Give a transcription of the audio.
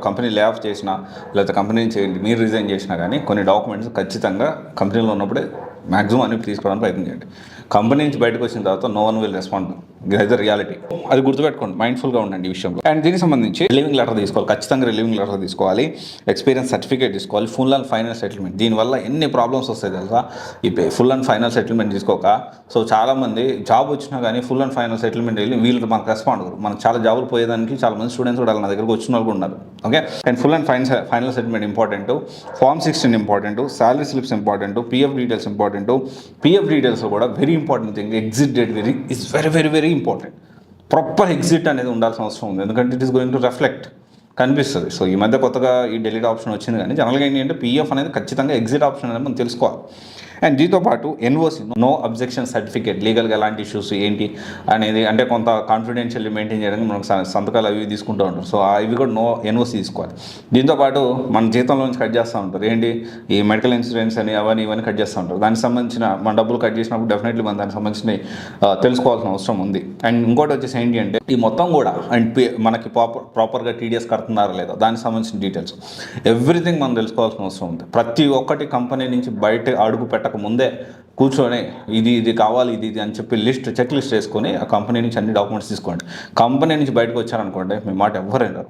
Company lay off చేసినా లేకపోతే company నుంచి మీరు రిజైన్ చేసినా కానీ కొన్ని డాక్యుమెంట్స్ ఖచ్చితంగా కంపెనీలో ఉన్నప్పుడే మ్యాక్సిమం అన్ని తీసుకోవడానికి ప్రయత్నం చేయండి. కంపెనీ నుంచి బయటకు వచ్చిన తర్వాత నో వన్ విల్ రెస్పాండ్. ఇదైతే రియాలిటీ. అది గుర్తుపెట్టుకోండి, మైండ్ఫుల్గా ఉండండి ఈ విషయంలో. అండ్ దీనికి సంబంధించి రిలీవింగ్ లెటర్ తీసుకోవాలి, ఖచ్చితంగా రిలీవింగ్ లెటర్ తీసుకోవాలి, ఎక్స్పీరియన్స్ సర్టిఫికేట్ తీసుకోవాలి, ఫుల్ అండ్ ఫైనల్ సెటిల్మెంట్. దీనివల్ల ఎన్ని ప్రాబ్లమ్స్ వస్తాయి తెలుసా, ఈ ఫుల్ అండ్ ఫైనల్ సెటిల్మెంట్ తీసుకోక. సో చాలామంది జాబ్ వచ్చినా కానీ ఫుల్ అండ్ ఫైనల్ సెటిల్మెంట్ వెళ్ళి వీళ్ళు మనకు రెస్పాండ్ అవ్వరు. మనకు చాలా జాబులు పోయేదానికి చాలా మంది స్టూడెంట్స్ కూడా నా దగ్గరకు వచ్చిన వాళ్ళు కూడా ఉన్నారు. Okay, and full and final settlement important, form 16 important, salary slips important, PF details important. PF డీటెయిల్స్లో కూడా very important thing exit date is very very very important. Proper exit అనేది ఉండాల్సిన అవసరం ఉంది, ఎందుకంటే it is going to reflect కనిపిస్తుంది. So ఈ మధ్య కొత్తగా ఈ డెలీట్ ఆప్షన్ వచ్చింది, కానీ జనరల్గా ఏంటంటే పిఎఫ్ అనేది ఖచ్చితంగా ఎగ్జిట్ ఆప్షన్ అనేది మనం తెలుసుకోవాలి. అండ్ దీంతో పాటు ఎన్ఓసి, నో అబ్జెక్షన్ సర్టిఫికేట్, లీగల్గా ఎలాంటి ఇష్యూస్ ఏంటి అనేది, అంటే కొంత కాన్ఫిడెన్షియల్లీ మెయింటైన్ చేయడానికి మనకు సంతకాలు అవి తీసుకుంటూ ఉంటారు. సో ఇవి కూడా నో ఎన్ఓసి తీసుకోవాలి. దీంతోపాటు మన జీతంలో నుంచి కట్ చేస్తూ ఉంటారు ఏంటి, ఈ మెడికల్ ఇన్సూరెన్స్ అని అవన్నీ ఇవన్నీ కట్ చేస్తూ ఉంటారు. దానికి సంబంధించిన మన డబ్బులు కట్ చేసినప్పుడు డెఫినెట్లీ మనం దానికి సంబంధించి తెలుసుకోవాల్సిన అవసరం ఉంది. అండ్ ఇంకోటి వచ్చేసి ఏంటి అంటే ఈ మొత్తం కూడా అండ్ మనకి ప్రాపర్గా టీడీఎస్ కడుతున్నారా లేదా దానికి సంబంధించిన డీటెయిల్స్ ఎవ్రీథింగ్ మనం తెలుసుకోవాల్సిన అవసరం ఉంది. ప్రతి ఒక్కటి కంపెనీ నుంచి బయట అడుగు ముందే కూర్చొని ఇది కావాలి ఇది అని చెప్పి చెక్ లిస్ట్ వేసుకొని ఆ కంపెనీ నుంచి అన్ని డాక్యుమెంట్స్ తీసుకోండి. కంపెనీ నుంచి బయటకు వచ్చారనుకోండి మీ మాట ఎవ్వరైనా